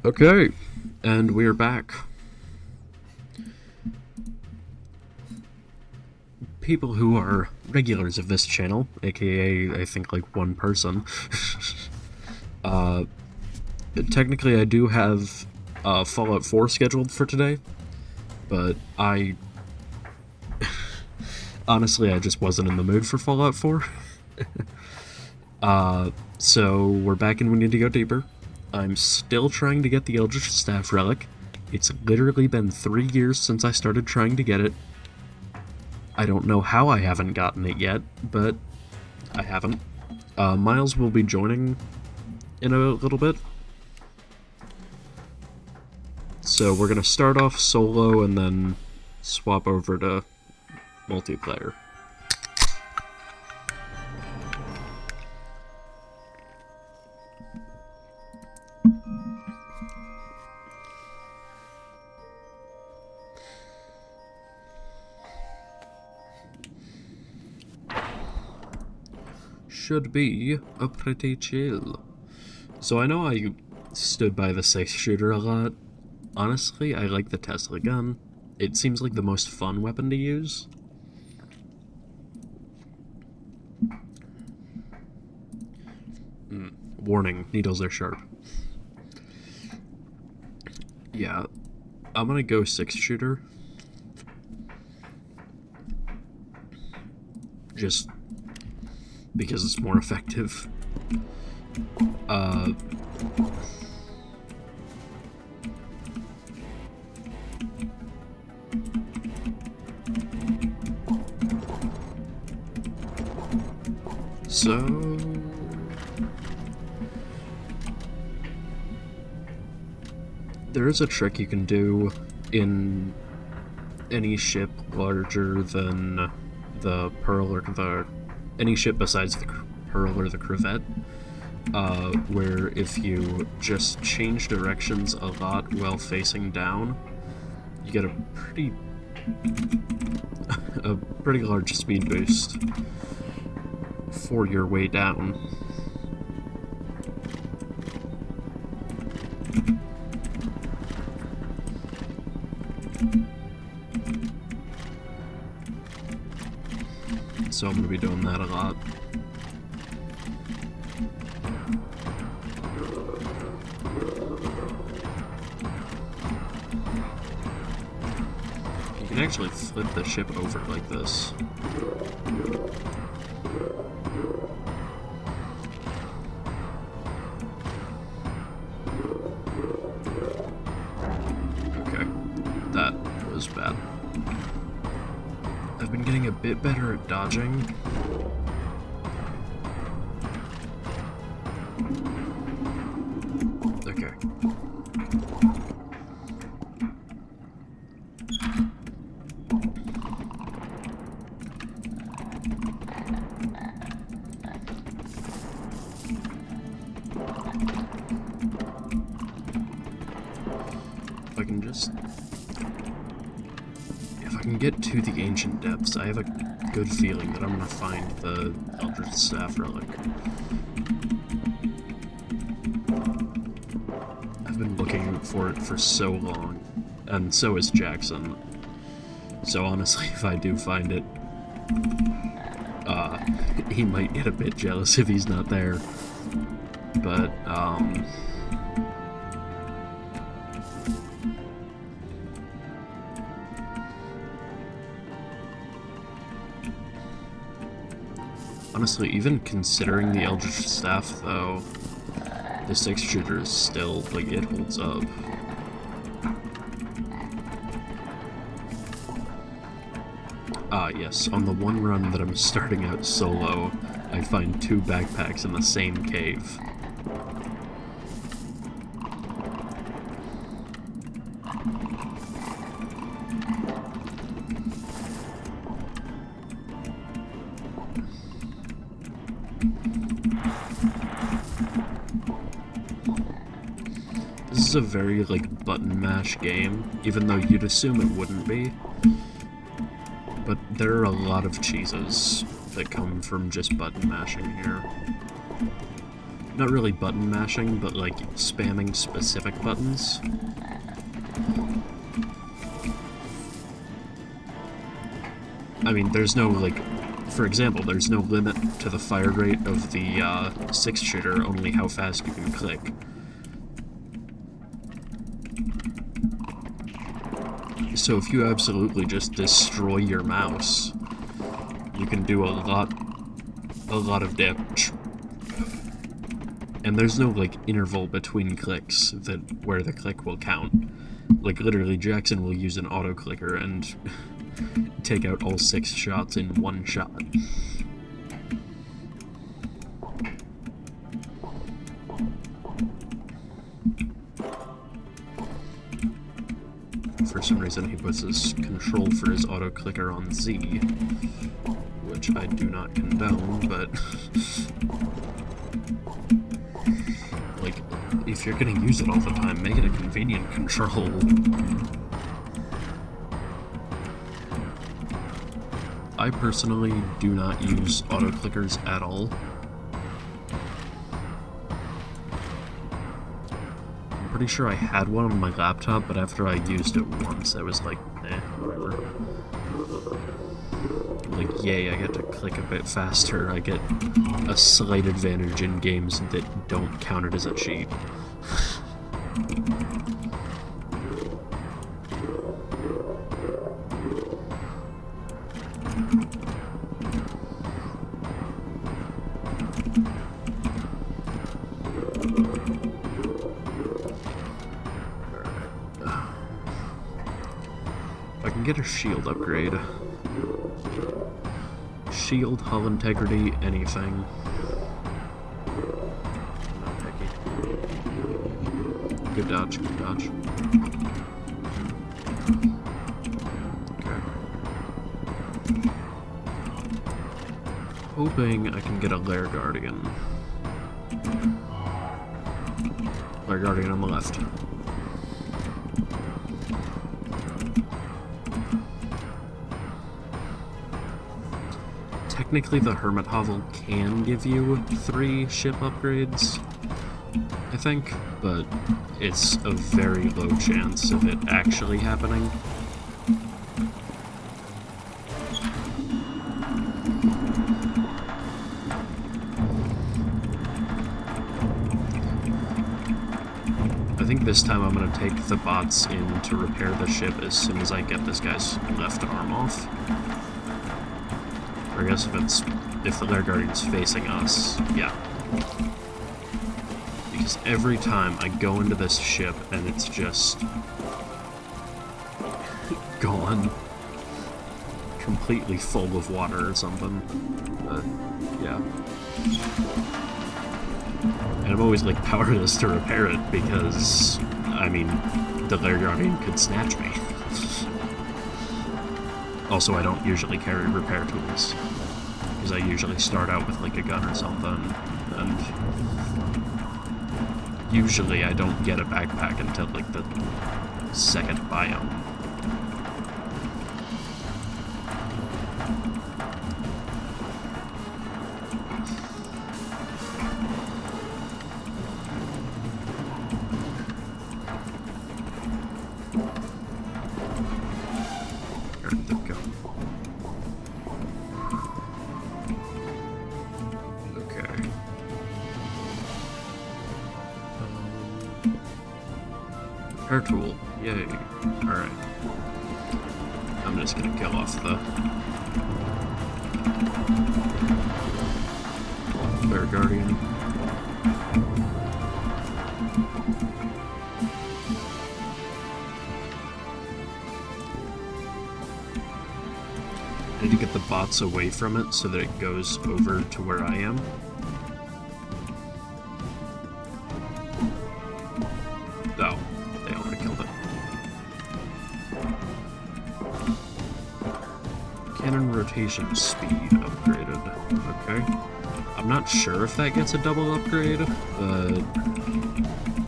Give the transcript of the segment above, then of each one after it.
Okay, and we're back. People who are regulars of this channel, aka I think like one person, uh, technically I do have Fallout 4 scheduled for today, but honestly I just wasn't in the mood for Fallout 4. So we're back and we need to go deeper. I'm still trying to get the Eldritch Staff Relic. It's literally been 3 years since I started trying to get it. I don't know how I haven't gotten it yet, but I haven't. Miles will be joining in a little bit. So we're gonna start off solo and then swap over to multiplayer. Should be a pretty chill. So I know I stood by the 6-shooter a lot. Honestly, I like the Tesla gun. It seems like the most fun weapon to use. Warning, needles are sharp. Yeah, I'm gonna go 6-shooter. Just because it's more effective. So there is a trick you can do in any ship larger than the Pearl or any ship besides the Pearl or the Corvette, where if you just change directions a lot while facing down, you get a pretty large speed boost for your way down. So I'm going to be doing that a lot. You can actually flip the ship over like this. Okay, that was bad. I've been getting a bit better at dodging. Okay. If I can get to the Ancient Depths, I have a good feeling that I'm gonna find the Eldritch Staff Relic. I've been looking for it for so long, and so is Jackson. So honestly, if I do find it, he might get a bit jealous if he's not there. But, honestly, even considering the Eldritch Staff, though, the 6-shooter is still, like, it holds up. Yes, on the one run that I'm starting out solo, I find 2 backpacks in the same cave. This is a very, like, button mash game, even though you'd assume it wouldn't be. But there are a lot of cheeses that come from just button mashing here. not really button mashing, but like spamming specific buttons. I mean, there's no, like, for example, there's no limit to the fire rate of the 6-shooter, only how fast you can click. So if you absolutely just destroy your mouse, you can do a lot of damage. And there's no, like, interval between clicks where the click will count. Like, literally, Jackson will use an auto-clicker and take out all 6 shots in one shot. For some reason, he puts his control for his auto-clicker on Z, which I do not condone, but like, if you're gonna use it all the time, make it a convenient control. I personally do not use auto-clickers at all. I'm pretty sure I had one on my laptop, but after I used it once, I was like, eh, whatever. Like, yay, I get to click a bit faster. I get a slight advantage in games that don't count it as a cheat. I can get a shield upgrade. Shield, hull integrity, anything. Not picky. Good dodge, good dodge. Okay. Hoping I can get a Lair Guardian. Lair Guardian on the left. Technically, the Hermit Hovel can give you 3 ship upgrades, I think, but it's a very low chance of it actually happening. I think this time I'm going to take the bots in to repair the ship as soon as I get this guy's left arm off. Or I guess if the Lair Guardian's facing us, yeah. Because every time I go into this ship and it's just gone, completely full of water or something. Yeah. And I'm always like powerless to repair it because, I mean, the Lair Guardian could snatch me. Also, I don't usually carry repair tools, because I usually start out with like a gun or something, and usually I don't get a backpack until like the second biome. Repair tool. Yay. Alright. I'm just gonna kill off the Lair Guardian. I need to get the bots away from it so that it goes over to where I am. Oh. They already killed it. Cannon rotation speed upgraded. Okay. I'm not sure if that gets a double upgrade, but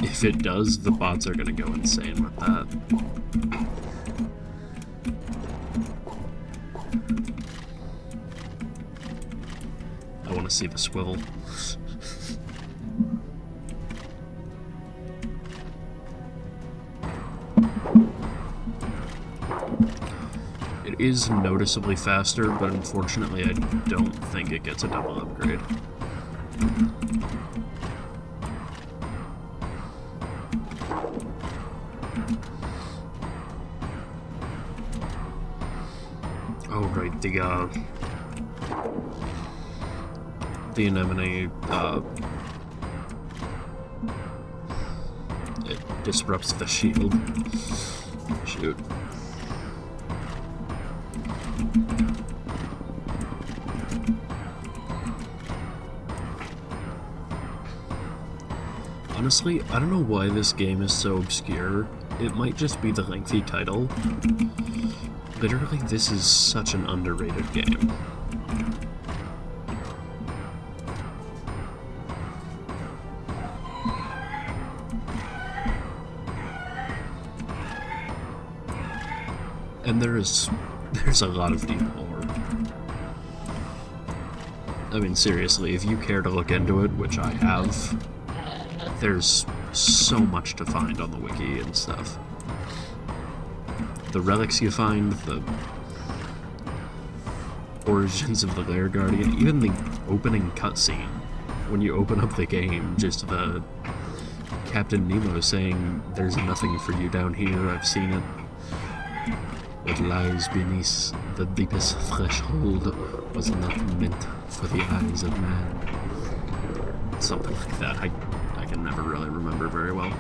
if it does, the bots are gonna go insane with that. I want to see the swivel. It is noticeably faster, but unfortunately I don't think it gets a double upgrade. Oh, right, the anemone, it disrupts the shield. Shoot. Honestly, I don't know why this game is so obscure. It might just be the lengthy title. Literally, this is such an underrated game. And there's a lot of deep lore. I mean, seriously, if you care to look into it, which I have, there's so much to find on the wiki and stuff. The relics you find, the origins of the Lair Guardian, even the opening cutscene. When you open up the game, just the Captain Nemo saying, "There's nothing for you down here, I've seen it. What lies beneath the deepest threshold was not meant for the eyes of man." Something like that. I can never really remember very well.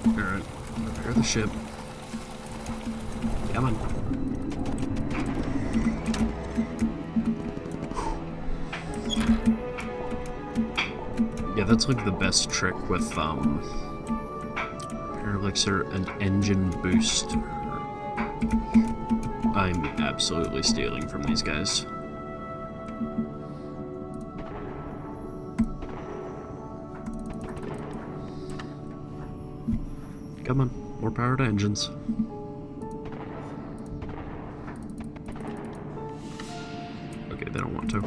Alright, prepare the ship. Come on. Yeah, that's like the best trick with Elixir and engine boost. I'm absolutely stealing from these guys. Come on, more power to engines. Okay, they don't want to.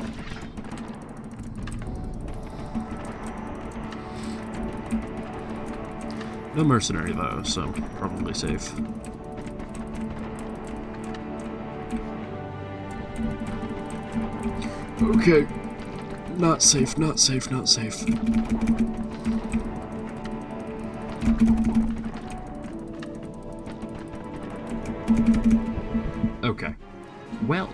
No mercenary though, so probably safe. Okay. Not safe, not safe, not safe. Okay. Well.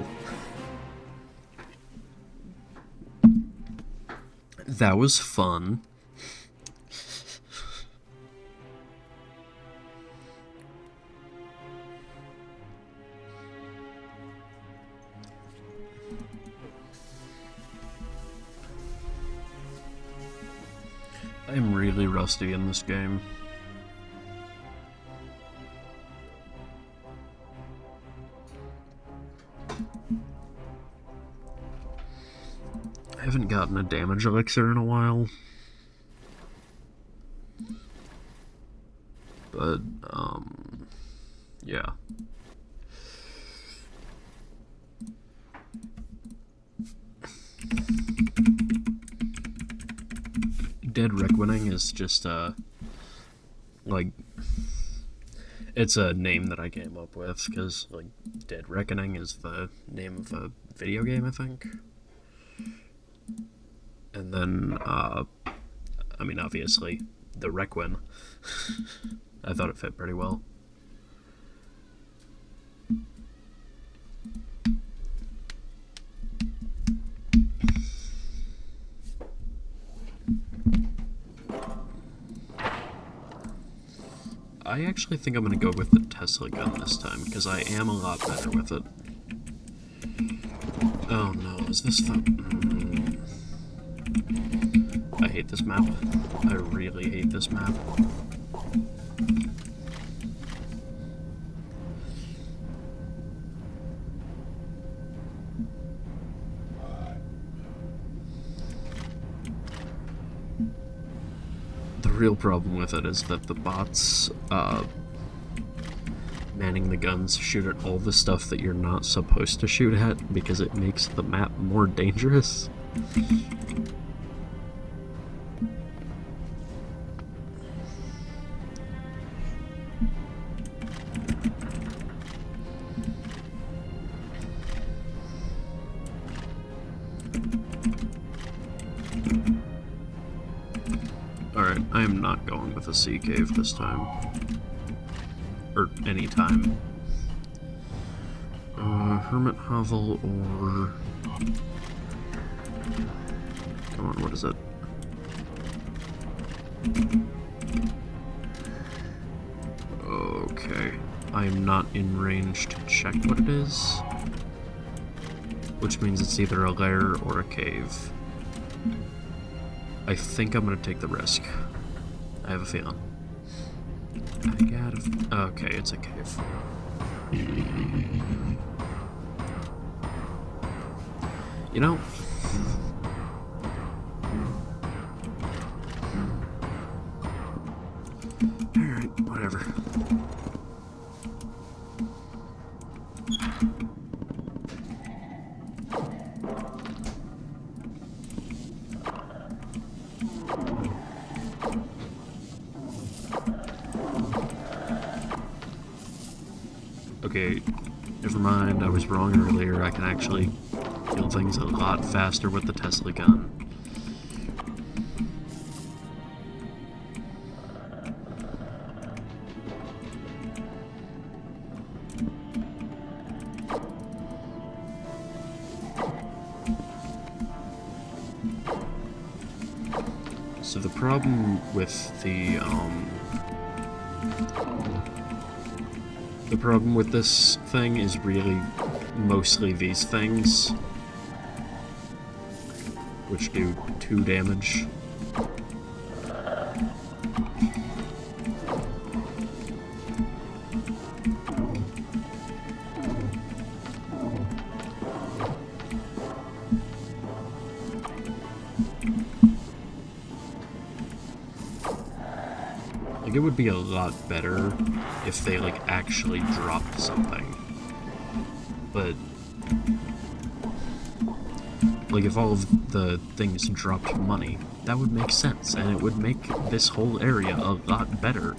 That was fun. I'm really rusty in this game. I haven't gotten a damage elixir in a while. But, yeah. Dead Reckoning is just, like, it's a name that I came up with, because, like, Dead Reckoning is the name of a video game, I think. And then, I mean, obviously, the Requin. I thought it fit pretty well. I actually think I'm going to go with the Tesla gun this time, because I am a lot better with it. Oh no, is this fun? I hate this map. I really hate this map. The real problem with it is that the bots, manning the guns shoot at all the stuff that you're not supposed to shoot at because it makes the map more dangerous. Alright, I am not going with a sea cave this time. Or any time. Hermit hovel or... Come on, what is it? Okay. I am not in range to check what it is. Which means it's either a lair or a cave. I think I'm gonna take the risk. I have a feeling. I gotta... Okay, it's a cave. You know... Alright, whatever. Okay, never mind, I was wrong earlier. I can actually kill things a lot faster with the Tesla gun. So the problem with the problem with this thing is really mostly these things, which do 2 damage. Like, it would be a lot better if they, like, actually dropped something. But, like, if all of the things dropped money, that would make sense, and it would make this whole area a lot better.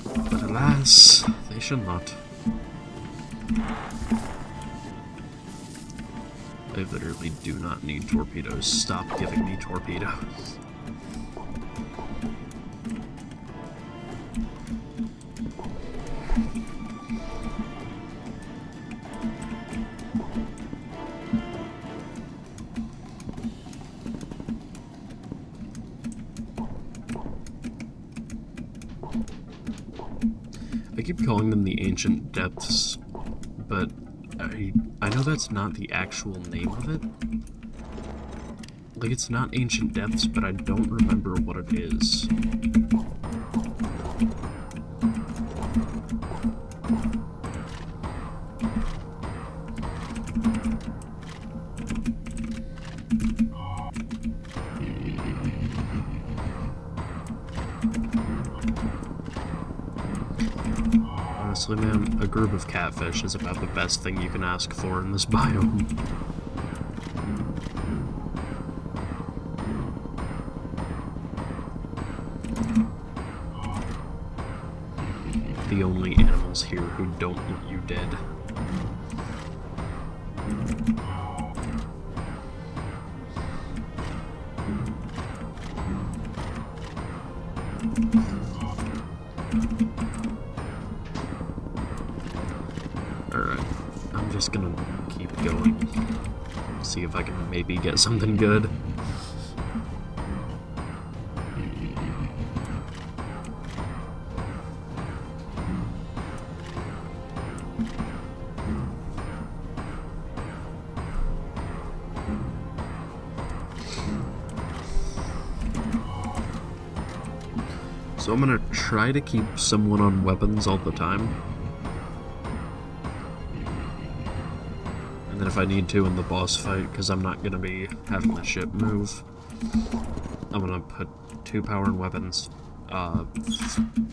But alas, they should not. I literally do not need torpedoes. Stop giving me torpedoes. I keep calling them the Ancient Depths, but I know that's not the actual name of it. Like, it's not Ancient Depths, but I don't remember what it is. Honestly, man, a group of catfish is about the best thing you can ask for in this biome. The only animals here who don't want you dead. Alright, I'm just gonna keep going. See if I can maybe get something good. So I'm gonna try to keep someone on weapons all the time. And then if I need to in the boss fight, because I'm not gonna be having the ship move, I'm gonna put 2 power and weapons,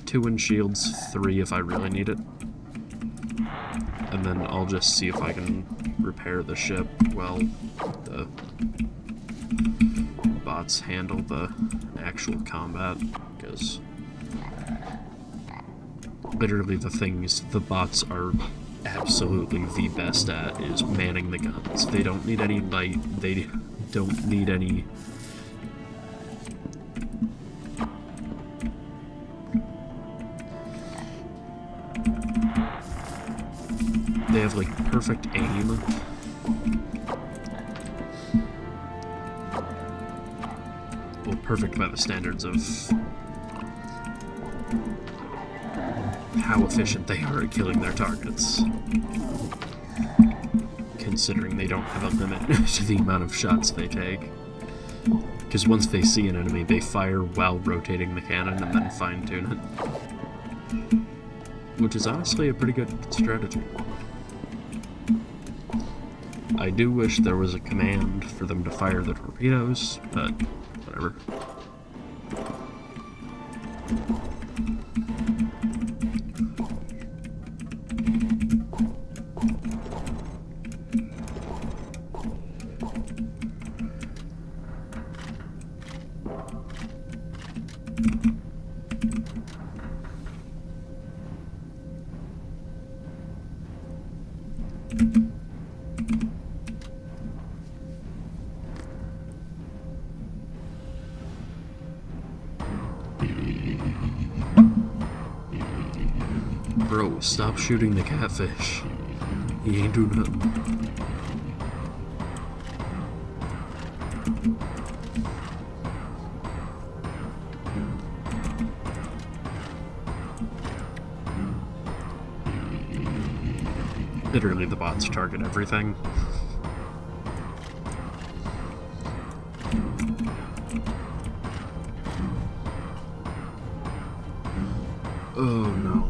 2 in shields, 3 if I really need it. And then I'll just see if I can repair the ship while the bots handle the actual combat, because literally the things the bots are absolutely the best at is manning the guns. They don't need any light, they don't need any have, like, perfect aim. Well, perfect by the standards of how efficient they are at killing their targets. Considering they don't have a limit to the amount of shots they take. Because once they see an enemy, they fire while rotating the cannon and then fine-tune it. Which is honestly a pretty good strategy. I do wish there was a command for them to fire the torpedoes, but whatever. Bro, stop shooting the catfish. He ain't do nothing. Literally, the bots target everything. Oh no.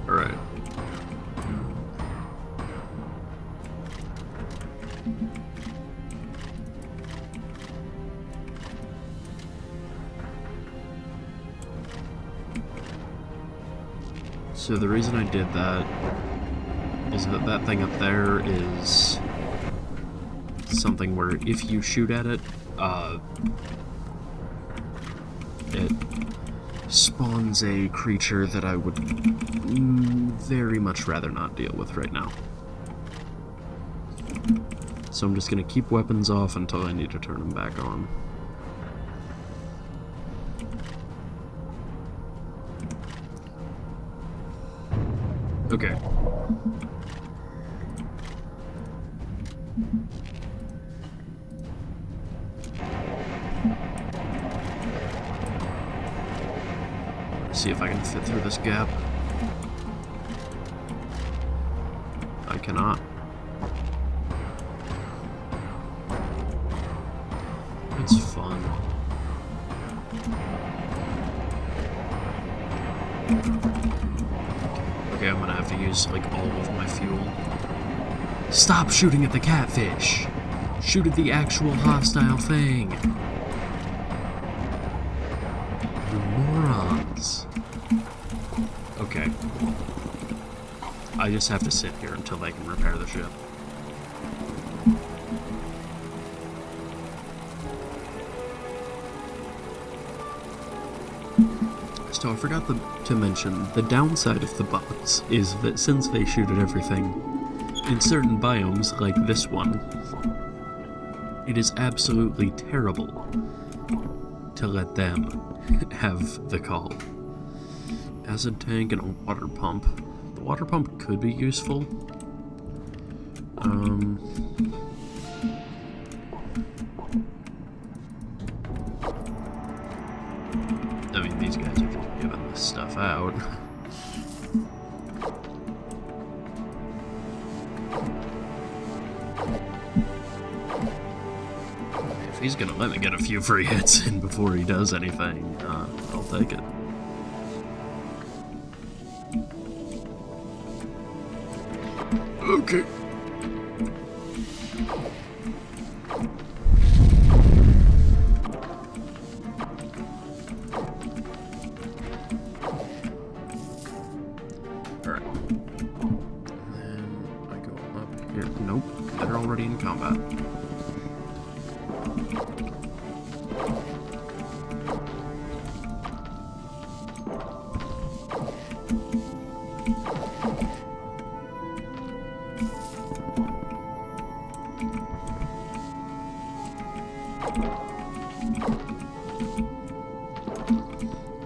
Alright. So the reason I did that is that that thing up there is something where if you shoot at it, it spawns a creature that I would very much rather not deal with right now. So I'm just gonna keep weapons off until I need to turn them back on. Okay. See if I can fit through this gap. I cannot. It's fun. Okay, I'm gonna have to use, like, all of my fuel. Stop shooting at the catfish! Shoot at the actual hostile thing! You morons. Okay. I just have to sit here until they can repair the ship. So I forgot to mention, the downside of the bots is that since they shoot at everything, in certain biomes like this one, it is absolutely terrible to let them have the call. Acid tank and a water pump. The water pump could be useful. I mean, these guys are just giving this stuff out. If he's gonna let me get a few free hits in before he does anything, I'll take it. Okay. Alright. And then I go up here. Nope, they're already in combat.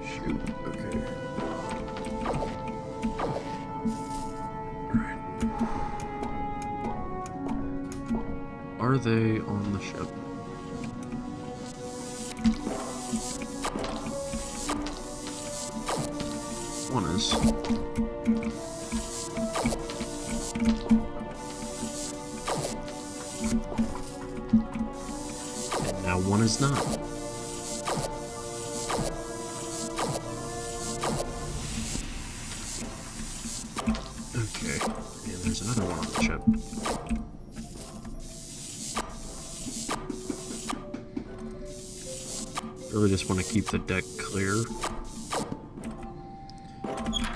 Shoot, okay. are they on the ship? One is. And now one is not. Okay, and there's another one on the ship. Really just want to keep the deck clear.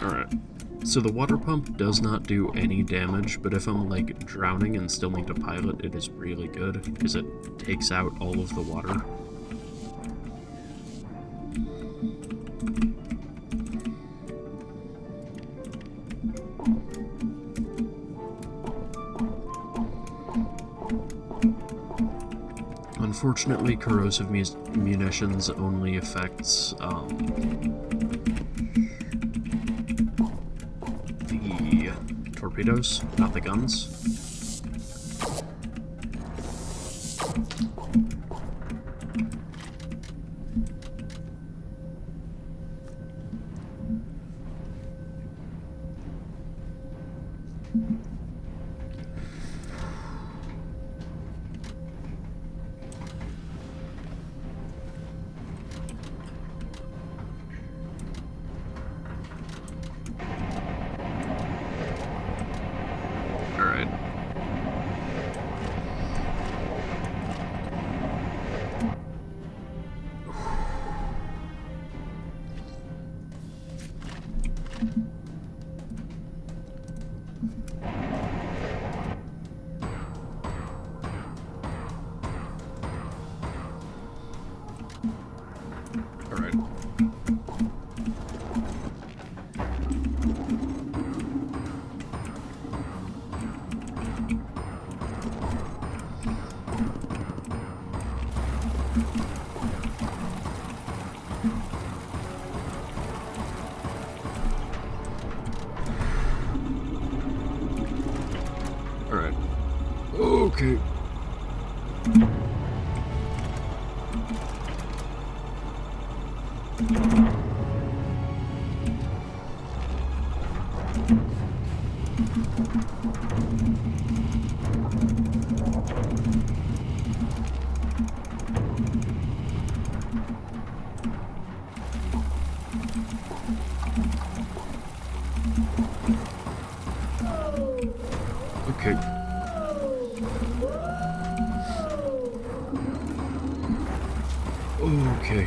Alright, so the water pump does not do any damage, but if I'm like drowning and still need to pilot, it is really good because it takes out all of the water. Unfortunately, corrosive munitions only affects the torpedoes, not the guns. Alright. Okay. Okay. Okay.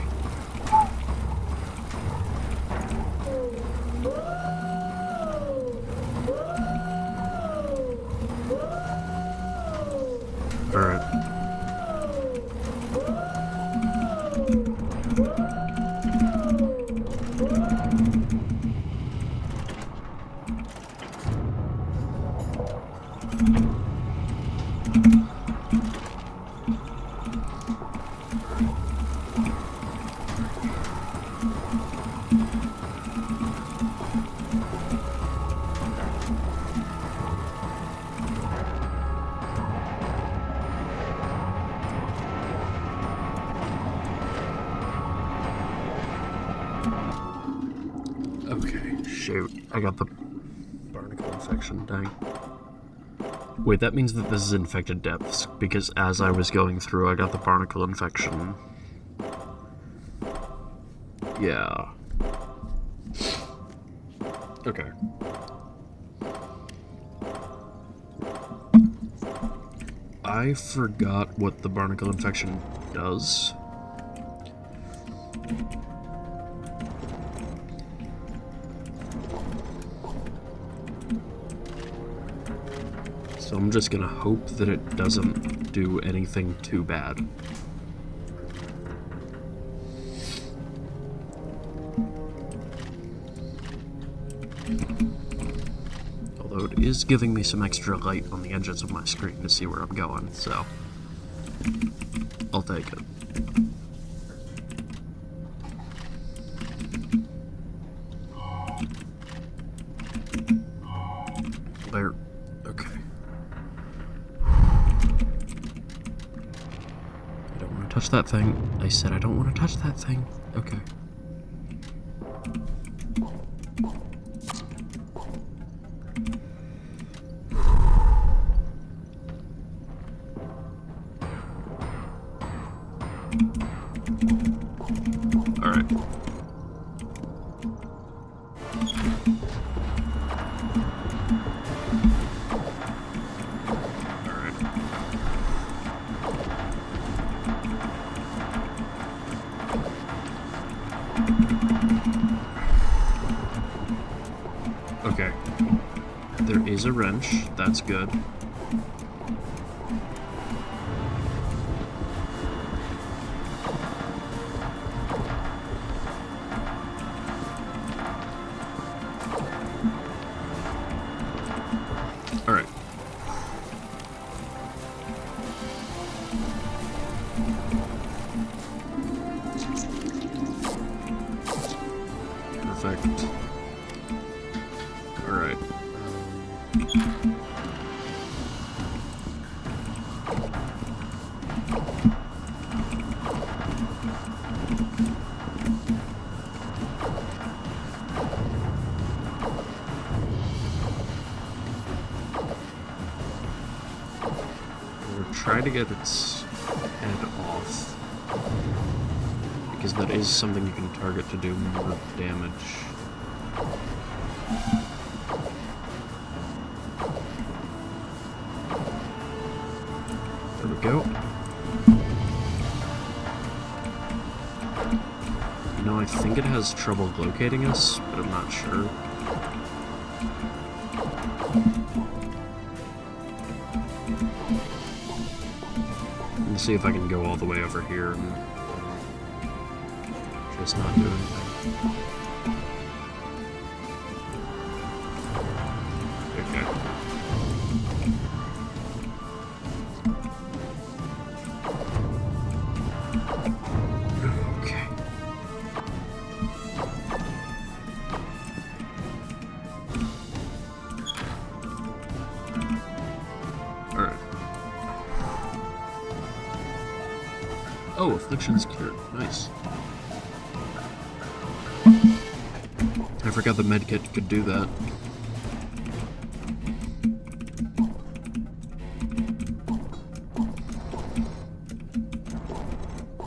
Alright. Okay, shoot. I got the barnacle infection, dang. Wait, that means that this is infected depths, because as I was going through, I got the barnacle infection. Yeah. Okay. I forgot what the barnacle infection does. So I'm just gonna hope that it doesn't do anything too bad. Although it is giving me some extra light on the edges of my screen to see where I'm going, so I'll take it. There. Okay. touch that thing. I said I don't want to touch that thing. Okay. Alright. Okay. There is a wrench. That's good. Alright. Perfect. Alright. We'll try to get its head off, because that is something you can target to do more damage. There we go. You know, I think it has trouble locating us, but I'm not sure. Let me see if I can go all the way over here and just not do anything. Okay. Okay. Alright. Oh, affliction's cured. Nice. I forgot the medkit could do that.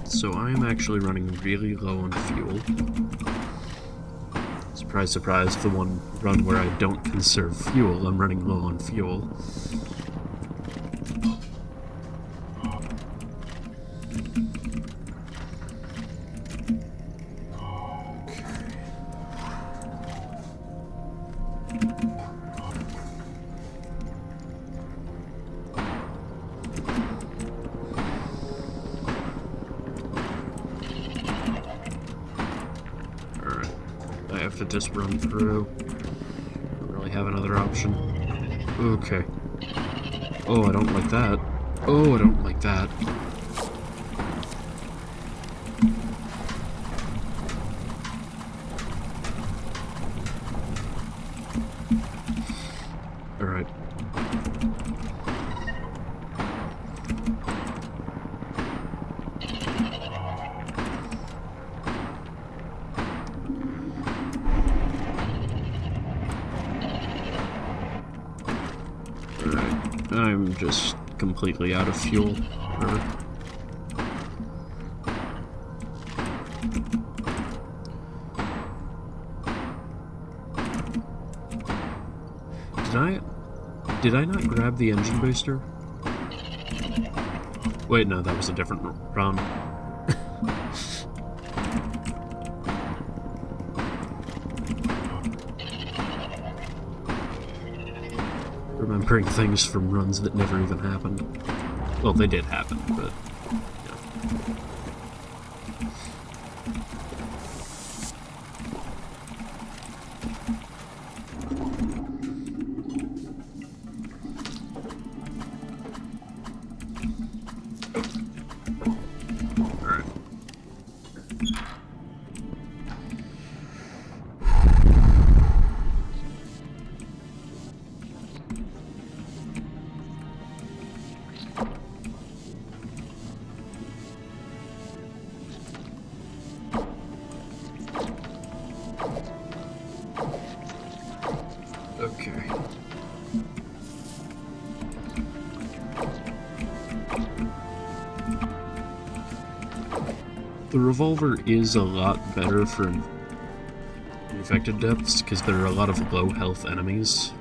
So I am actually running really low on fuel. Surprise, surprise, the one run where I don't conserve fuel, I'm running low on fuel. I have to just run through. Don't really have another option. Okay. Oh, I don't like that. Oh, I don't like that. Alright. I'm just completely out of fuel. Did I not grab the engine booster? Wait, no, that was a different run. Remembering things from runs that never even happened. Well, they did happen, but... yeah. Alright. The revolver is a lot better for infected depths, because there are a lot of low health enemies.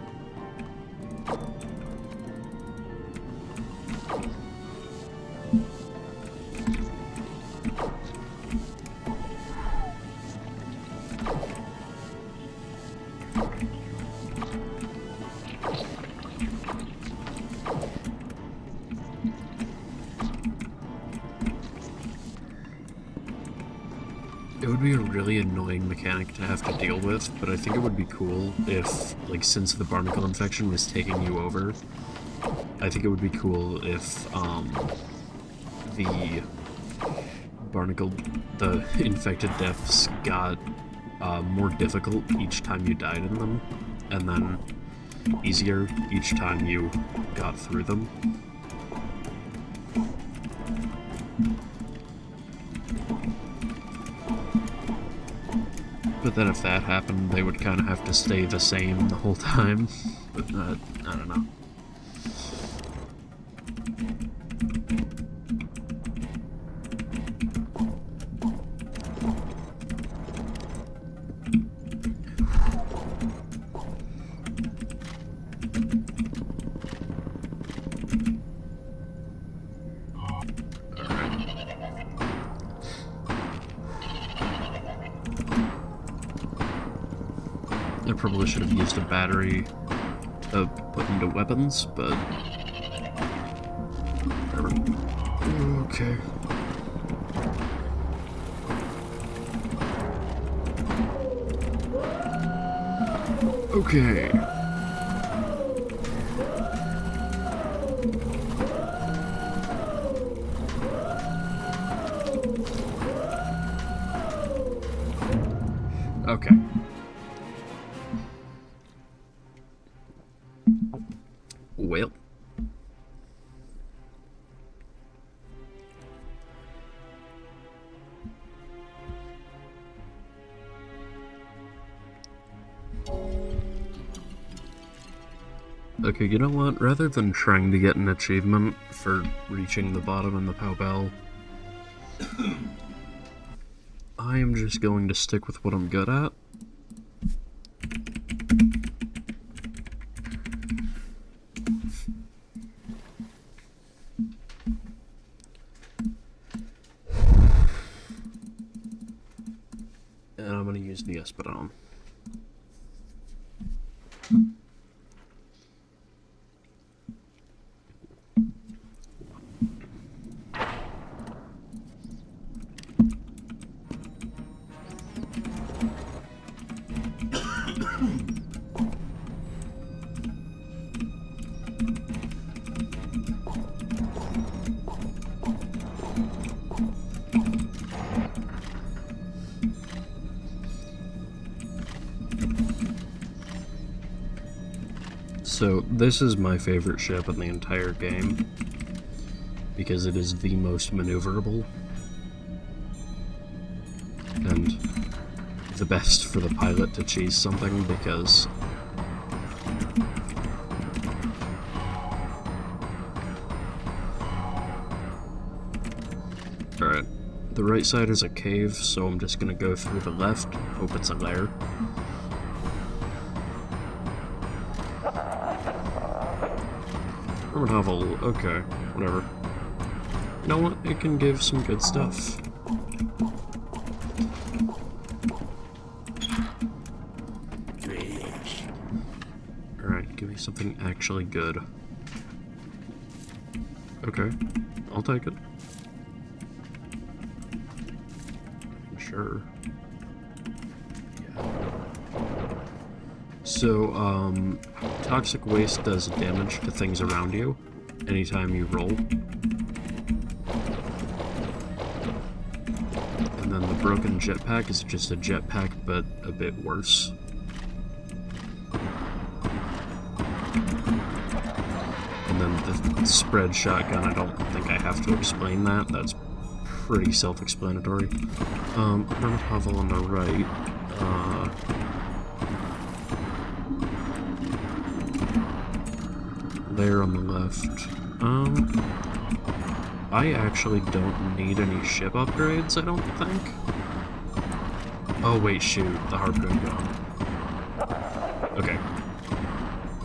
It would be a really annoying mechanic to have to deal with, but I think it would be cool if, like, since the barnacle infection was taking you over, I think it would be cool if, the infected deaths got, more difficult each time you died in them, and then easier each time you got through them. But then if that happened, they would kind of have to stay the same the whole time. But, I don't know. I probably should have used a battery to put into weapons, but whatever. Okay. Okay. Okay. Well. Okay, you know what? Rather than trying to get an achievement for reaching the bottom in the Powbell, I am just going to stick with what I'm good at. And I'm going to use the Espadon. So, this is my favorite ship in the entire game, because it is the most maneuverable, and the best for the pilot to chase something, because alright, the right side is a cave, so I'm just gonna go through the left, hope it's a lair. Novel, okay, whatever. You know what? It can give some good stuff. Alright, give me something actually good. Okay, I'll take it. Sure. So, toxic waste does damage to things around you anytime you roll. And then the broken jetpack is just a jetpack, but a bit worse. And then the spread shotgun, I don't think I have to explain that. That's pretty self-explanatory. Hermit Hovel on the right. There on the left. I actually don't need any ship upgrades, I don't think. Oh wait, shoot, the harpoon gone. Okay.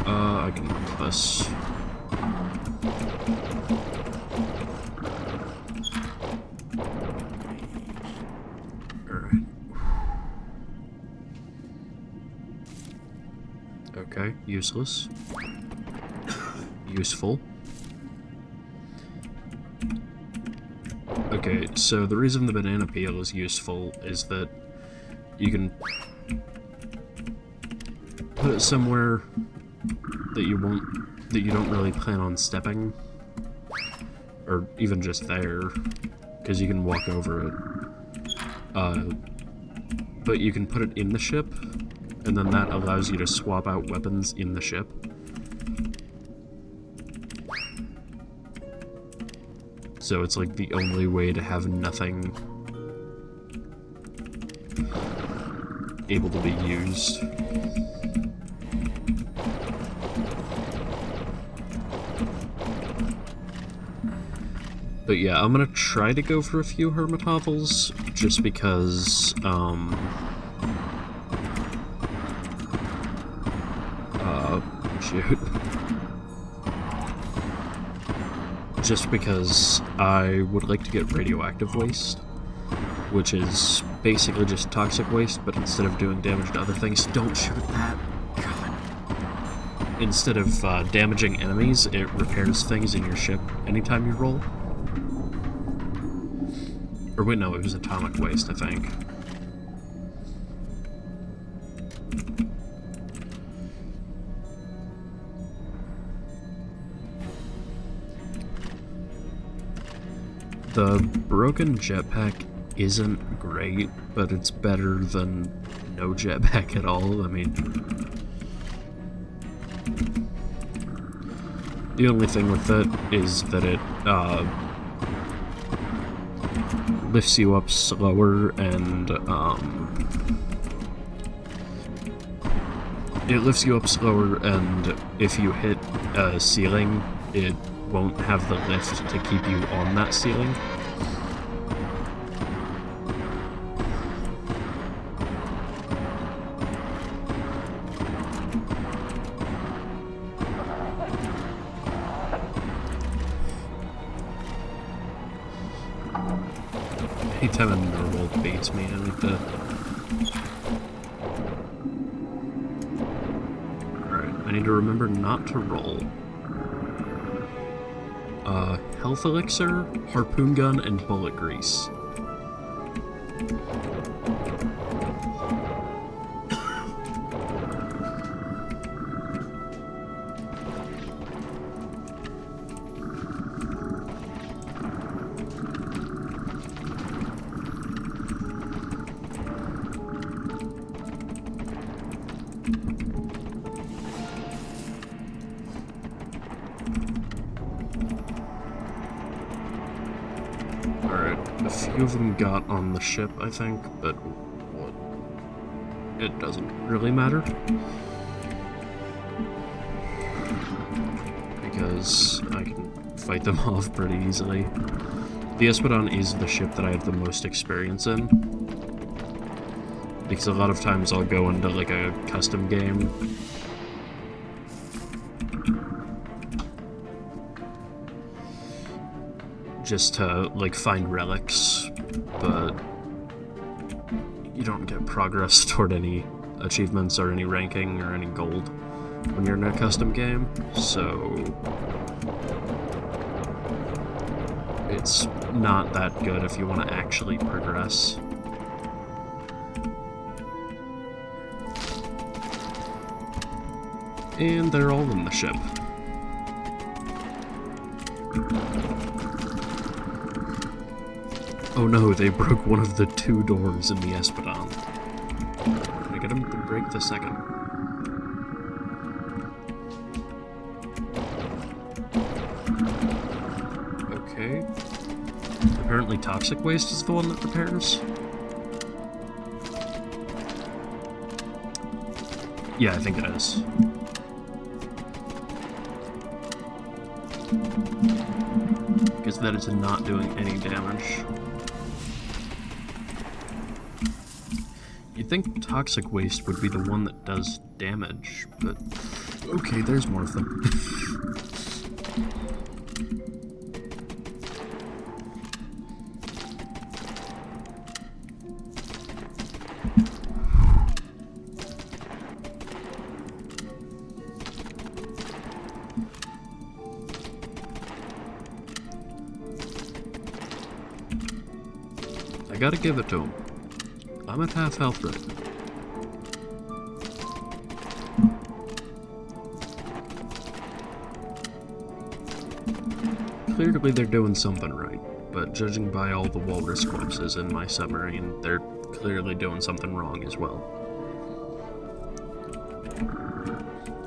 I can work this. Alright. Okay, useless. Useful. Okay, so the reason the banana peel is useful is that you can put it somewhere that you don't really plan on stepping, or even just there, because you can walk over it. But you can put it in the ship, and then that allows you to swap out weapons in the ship. So it's like the only way to have nothing able to be used. But yeah, I'm gonna try to go for a few hermit hovels, just because, shoot. Just because I would like to get radioactive waste, which is basically just toxic waste, but instead of doing damage to other things, don't shoot at that. God. Instead of damaging enemies, it repairs things in your ship anytime you roll. Or wait, no, it was atomic waste, I think. The broken jetpack isn't great, but it's better than no jetpack at all. I mean, the only thing with it is that it lifts you up slower, and if you hit a ceiling, it won't have the lift to keep you on that ceiling. Anytime a normal baits me, I like that. Alright, I need to remember not to roll. Health elixir, harpoon gun, and bullet grease. A few of them got on the ship, I think, but what? It doesn't really matter. Because I can fight them off pretty easily. The Espadon is the ship that I have the most experience in. Because a lot of times I'll go into like a custom game just to, like, find relics, but you don't get progress toward any achievements or any ranking or any gold when you're in a custom game, so it's not that good if you want to actually progress. And they're all in the ship. Oh no, they broke one of the 2 doors in the Espadon. Can I get them to break the second? Okay. Apparently toxic waste is the one that repairs. Yeah, I think it is. is that it's not doing any damage. You'd think toxic waste would be the one that does damage, but okay, there's more of them. I gotta give it to him. I'm at half health right now. Clearly they're doing something right, but judging by all the walrus corpses in my submarine, they're clearly doing something wrong as well.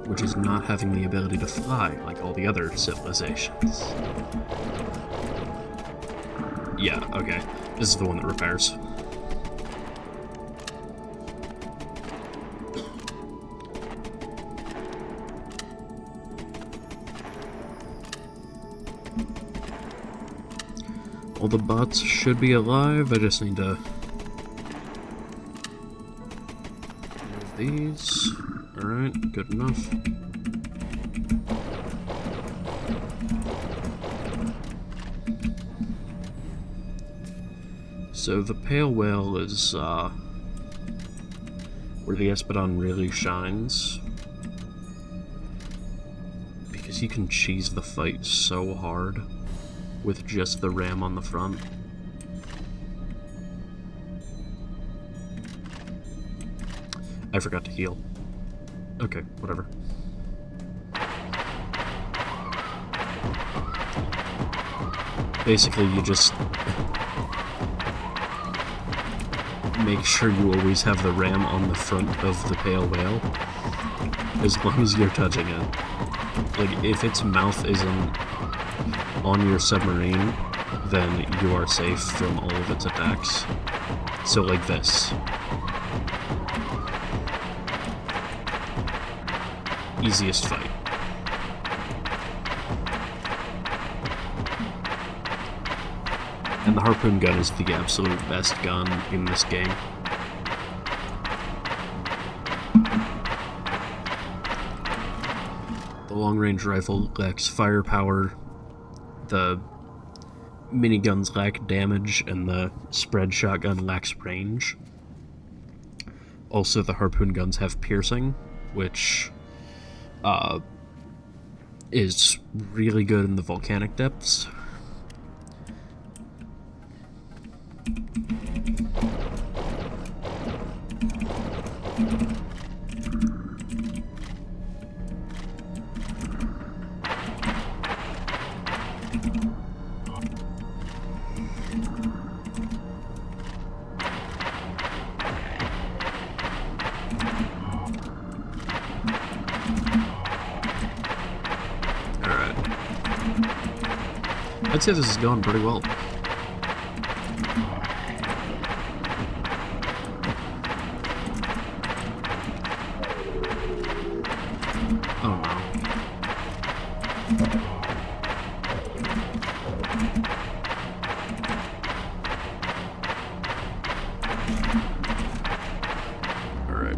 Which is not having the ability to fly like all the other civilizations. Yeah, okay. This is the one that repairs. All the bots should be alive, I just need to move these. Alright, good enough. So the pale whale is where the Espodon really shines, because he can cheese the fight so hard with just the ram on the front. I forgot to heal. Okay, whatever. Basically, you just make sure you always have the ram on the front of the pale whale, as long as you're touching it. Like, if its mouth isn't on your submarine, then you are safe from all of its attacks. So like this. Easiest fight. And the harpoon gun is the absolute best gun in this game. The long-range rifle lacks firepower, the miniguns lack damage, and the spread shotgun lacks range. Also, the harpoon guns have piercing, which is really good in the volcanic depths. I'd say this is going pretty well. Oh no. Alright,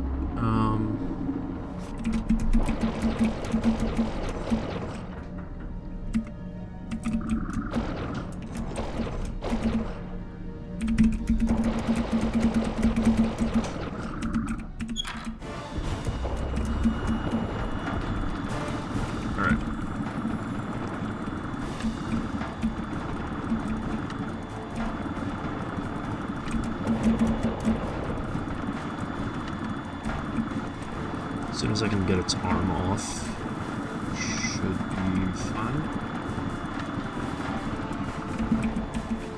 as soon as I can get its arm off, should be fine.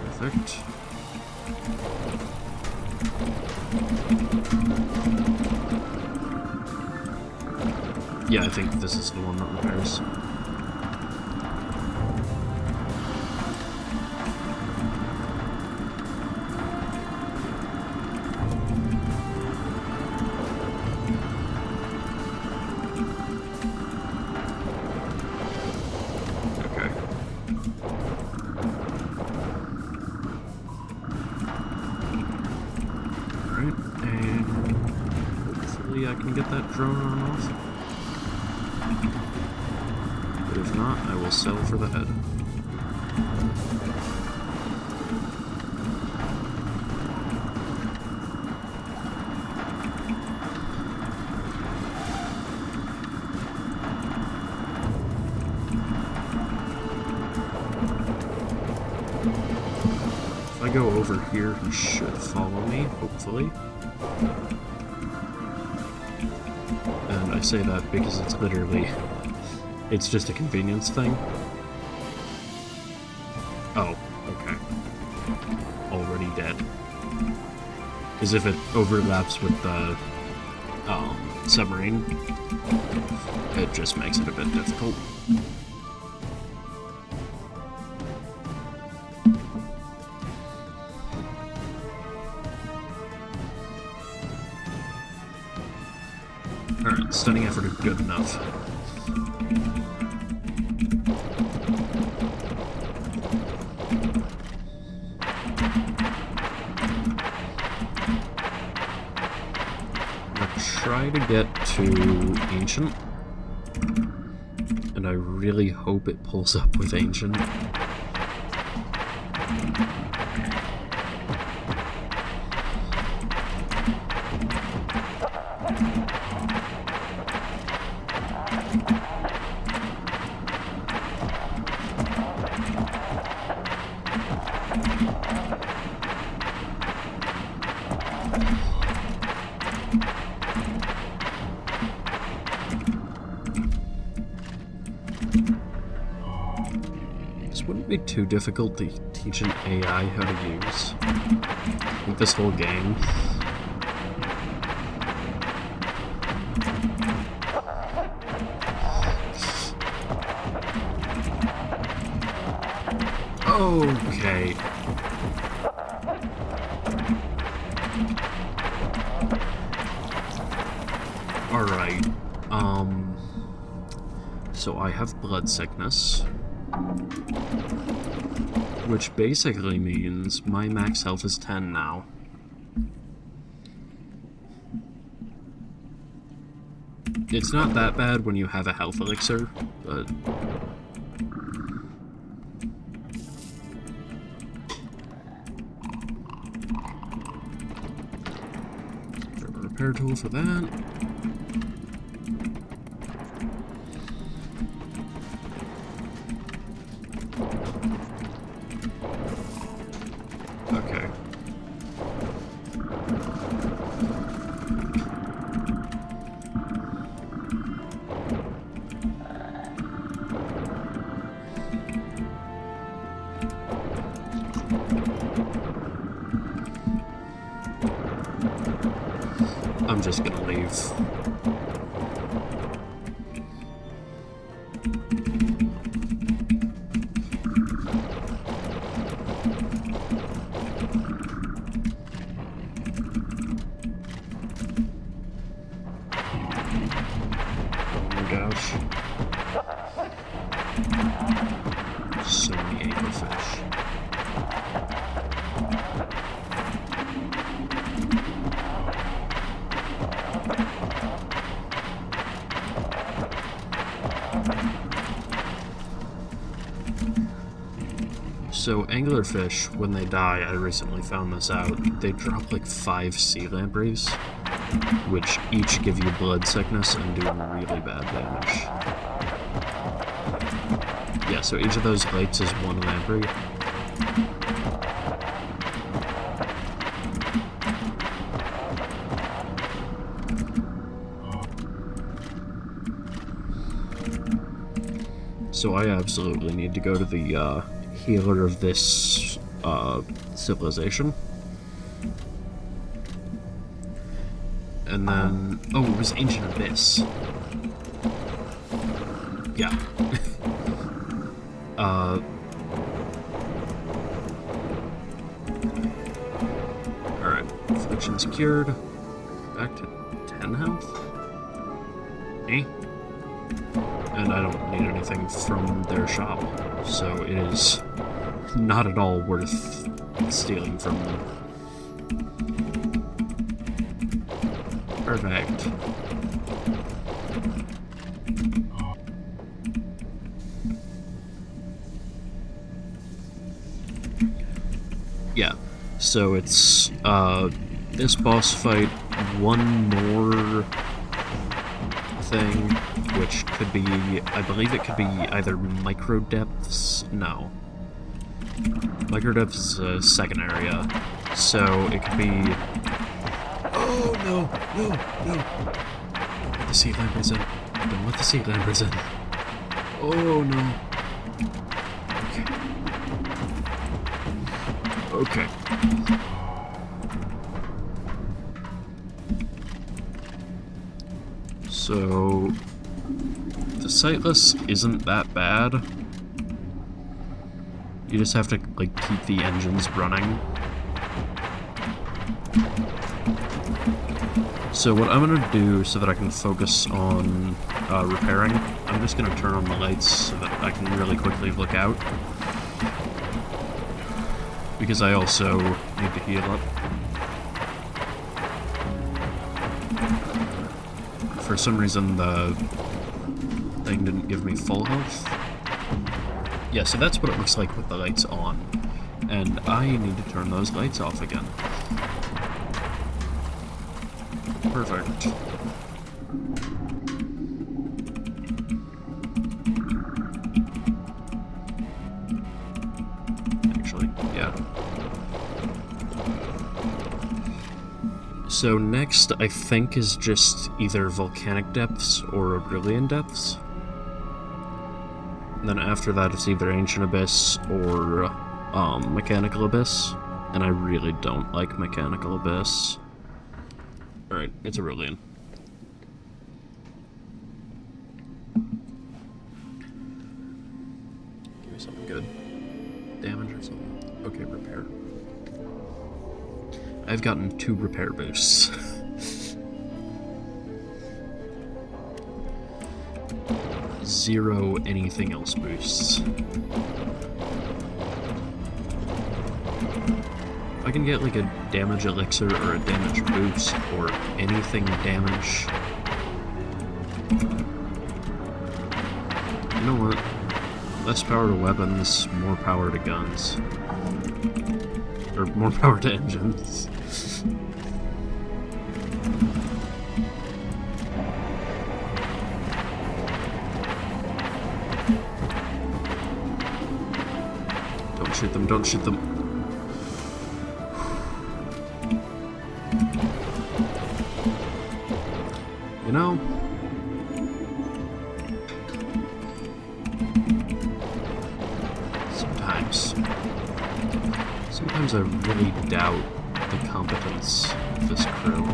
Perfect. Yeah, I think this is the one that repairs. can get that drone arm off. But if not, I will sell for the head. If I go over here, he should follow me, hopefully. And I say that because it's literally... it's just a convenience thing. Oh, okay. Already dead. Because if it overlaps with the submarine, it just makes it a bit difficult. Alright, stunning effort is good enough. Try to get to Ancient, and I really hope it pulls up with Ancient. Wouldn't be too difficult to teach an AI how to use. Like this whole game. Okay. Alright. So I have blood sickness. Which basically means my max health is 10 now. It's not that bad when you have a health elixir, but... grab a repair tool for that. Okay. I'm just gonna leave. Gosh. So many anglerfish. So anglerfish, when they die, I recently found this out, they drop like 5 sea lampreys, which each give you blood sickness and do really bad damage. Yeah, so each of those lights is 1 lamprey. So I absolutely need to go to the healer of this civilization. And then... oh, it was Ancient Abyss. Yeah. Alright, affliction's cured. Back to 10 health? Eh? And I don't need anything from their shop, so it is not at all worth stealing from them. Perfect. Yeah. So it's this boss fight, one more thing, which could be, I believe it could be either micro depths. No. Micro depths is a second area. So it could be. Oh no! No! No! Let the sea lampers in. Don't let the sea lampers in. Oh no. Okay. Okay. So the Sightless isn't that bad. You just have to like keep the engines running. So what I'm gonna do so that I can focus on repairing, I'm just gonna turn on the lights so that I can really quickly look out. Because I also need to heal up. For some reason the thing didn't give me full health. Yeah, so that's what it looks like with the lights on. And I need to turn those lights off again. Perfect. Actually, yeah. So next, I think, is just either Volcanic Depths or Aurelian Depths. And then after that, it's either Ancient Abyss or Mechanical Abyss. And I really don't like Mechanical Abyss. Alright, it's Aurelian. Give me something good. Damage or something. Okay, repair. I've gotten 2 repair boosts. Zero anything else boosts. I can get like a damage elixir or a damage boost or anything damage. You know what? Less power to weapons, more power to guns. Or more power to engines. Don't shoot them, don't shoot them. You know, sometimes I really doubt the competence of this crew.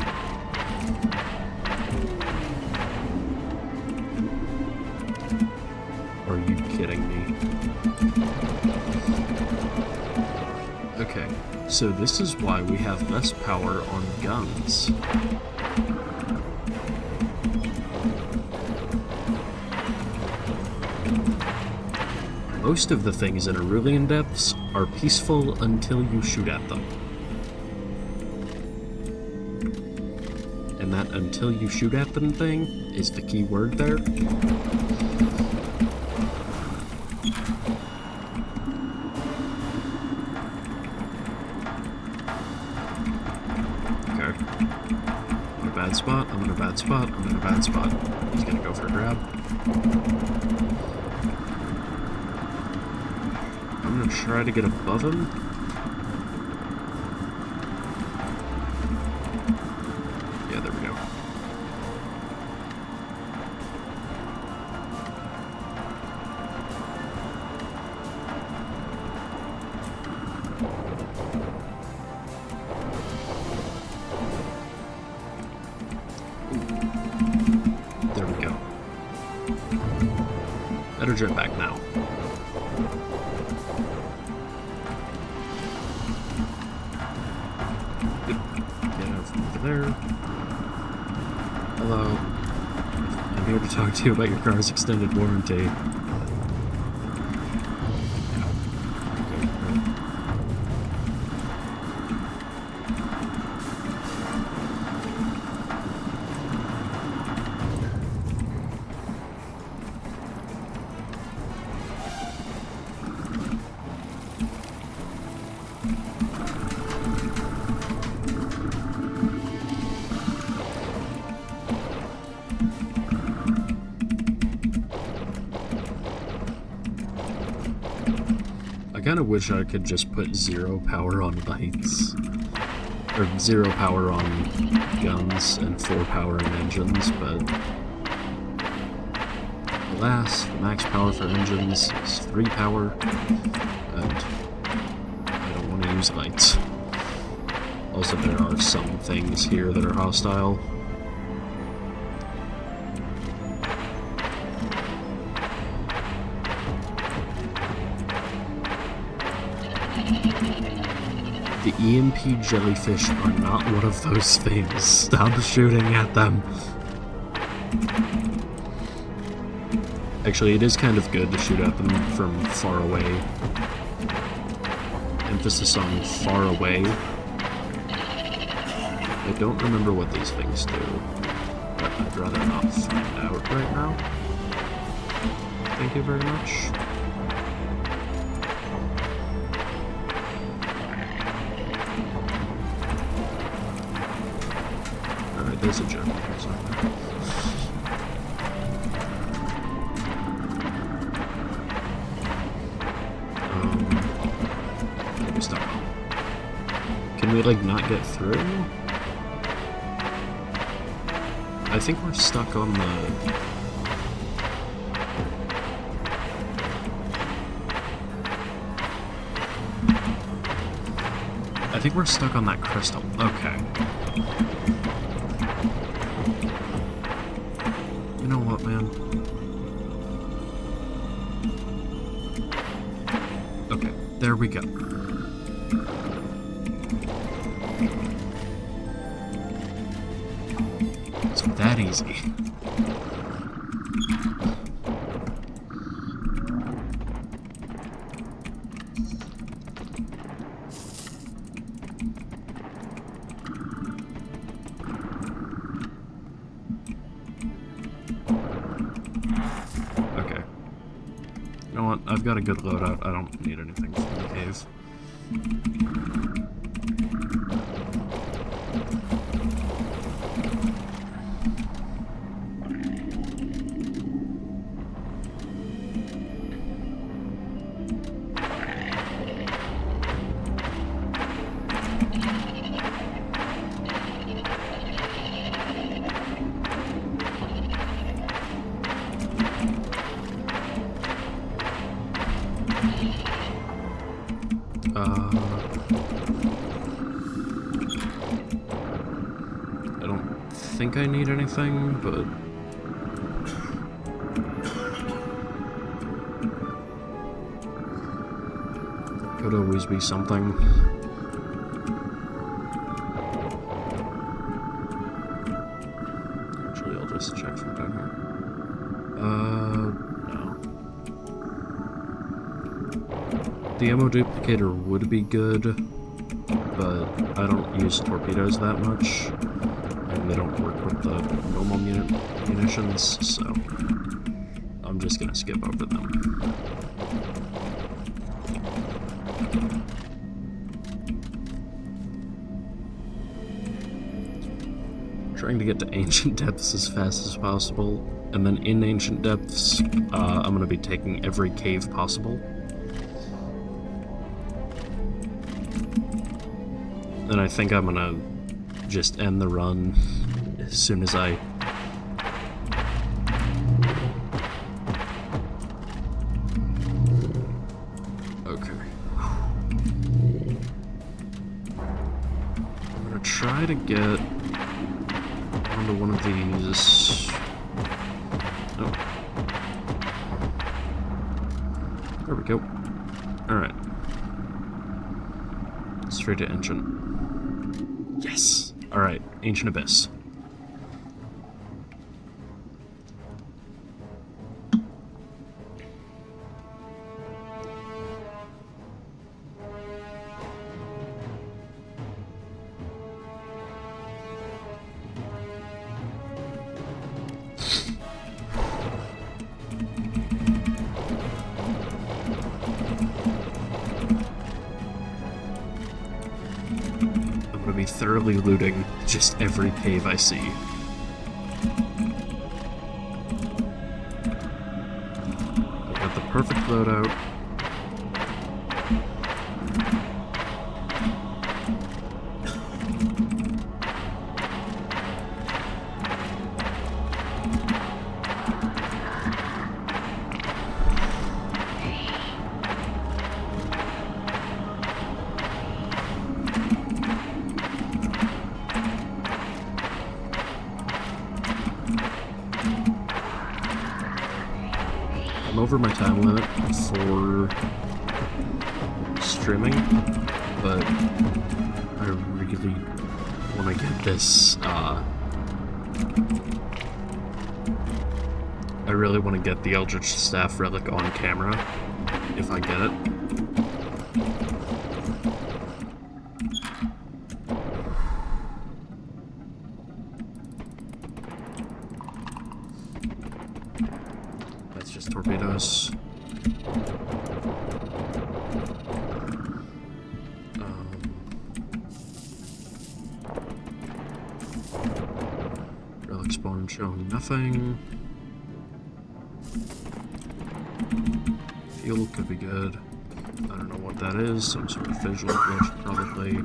Are you kidding me? Okay, so this is why we have less power on guns. Most of the things in Aurelian Depths are peaceful until you shoot at them. And that until you shoot at them thing is the key word there. Okay. I'm in a bad spot, I'm in a bad spot, I'm in a bad spot. He's gonna go for a grab. I'm gonna try to get above him. Yeah, there we go. Ooh. There we go. Better jet back now. There. Hello. I'm here to talk to you about your car's extended warranty. kind of wish I could just put 0 power on lights. Or 0 power on guns and 4 power in engines, but alas, the max power for engines is 3 power, and I don't want to use lights. Also, there are some things here that are hostile. The EMP jellyfish are not one of those things. Stop shooting at them. Actually, it is kind of good to shoot at them from far away. Emphasis on far away. I don't remember what these things do, but I'd rather not find out right now. Thank you very much. Alright, there's a gem. Maybe stop. Can we, like, not get through? I think we're stuck on the... I think we're stuck on that crystal. Okay. You know what, man? Okay, there we go. It's that easy. Okay. You know what? I've got a good loadout. I don't need anything from the cave. I don't think I need anything, but... could always be something. Actually, I'll just check from down here. No. The ammo duplicator would be good, but I don't use torpedoes that much, and they don't work with the normal munitions, so I'm just gonna skip over them. Trying to get to Ancient Depths as fast as possible, and then in Ancient Depths, I'm gonna be taking every cave possible. And I think I'm gonna just end the run as soon as I... Okay. I'm gonna try to get onto one of these... Oh. There we go. Alright. Straight to Ancient. Yes! Alright, Ancient Abyss. Be thoroughly looting just every cave I see. I've got the perfect loadout. over my time limit for streaming, but I really want to get this, I really want to get the Eldritch Staff Relic on camera, if I get it. That's just torpedoes. Relic spawn showing nothing. Fuel could be good. I don't know what that is. Some sort of visual glitch, probably.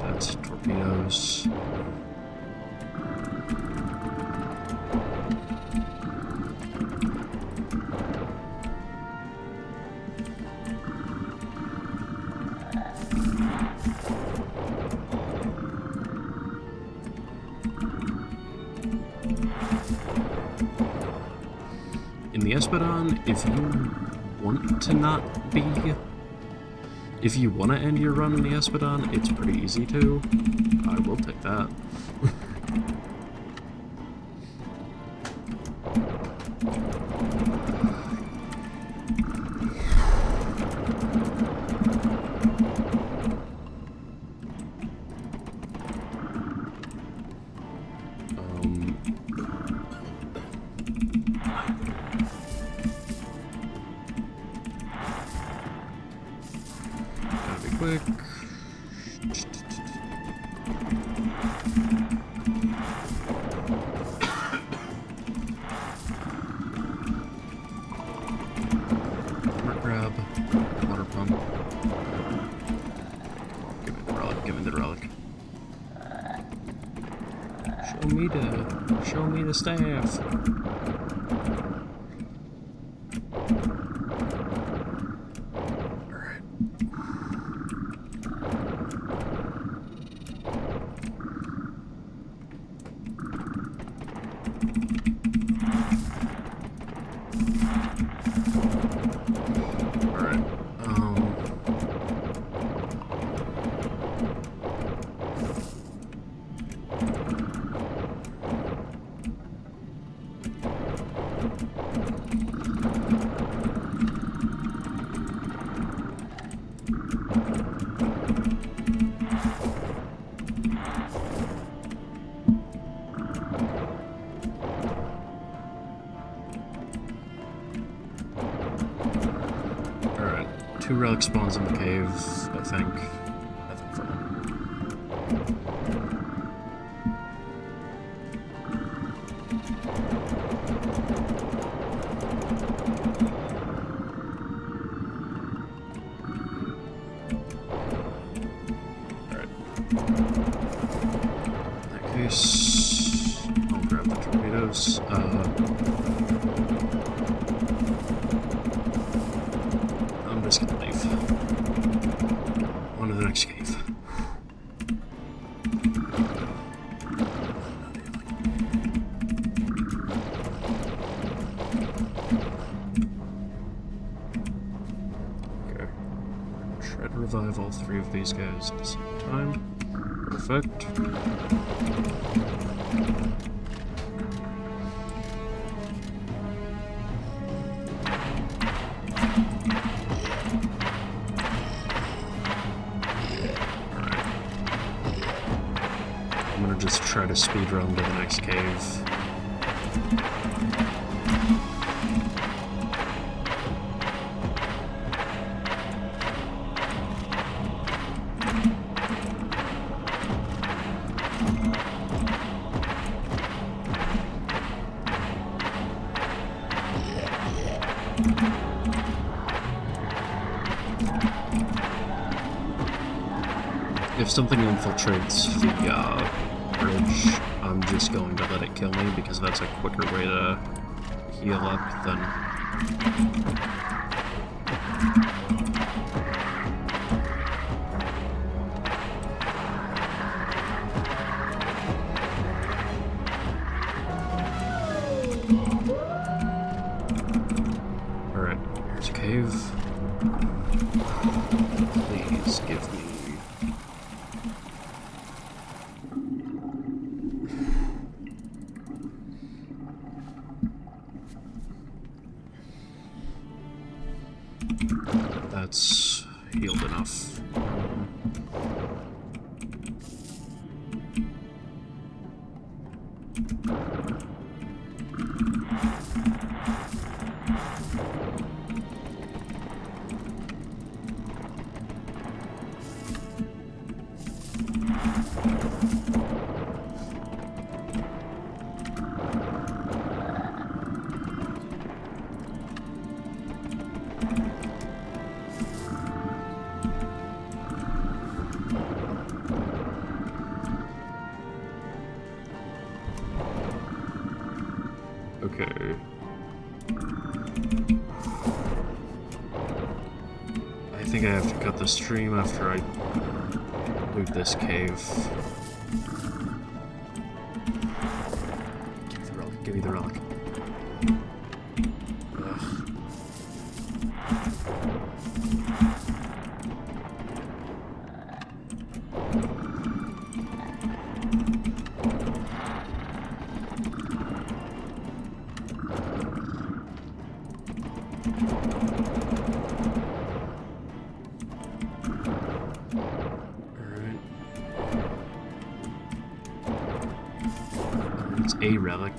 That's torpedoes. In the Espadon, if you want to not be... If you want to end your run in the Espadon, it's pretty easy to. I will take that. Quick. Grab. Water pump. Give me the relic, give me the relic. Show me the staff. Two relic spawns in the cave, I think for now. Alright. In that case, I'll grab the torpedoes. I'm just gonna leave. On to the next cave. Okay. Try to revive all three of these guys at the same time. Perfect. I'm gonna just try to speedrun to the next cave. If something infiltrates the bridge, I'm just going to let it kill me because that's a quicker way to heal up than... Alright, here's a cave. Please give me... That's healed enough. Okay. I think I have to cut the stream after I loot this cave. Give me the relic. Give me the relic. Ugh. It's a relic.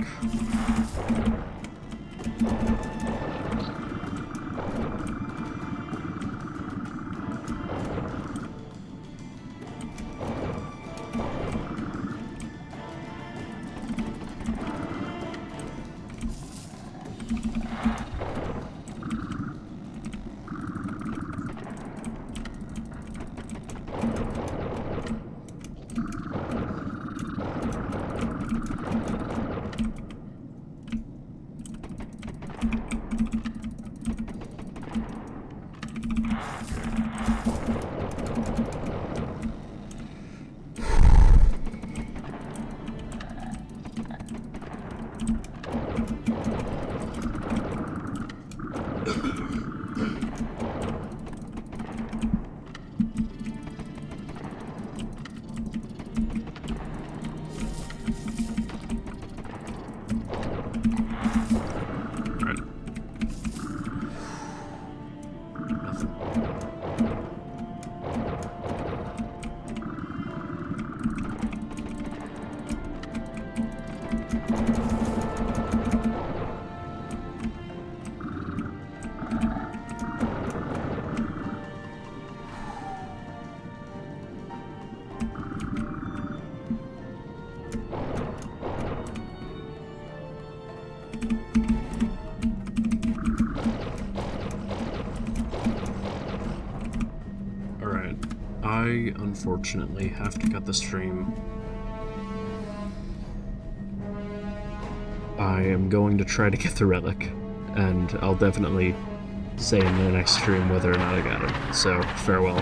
Alright, I unfortunately have to cut the stream. I am going to try to get the relic, and I'll definitely say in the next stream whether or not I got it, so farewell.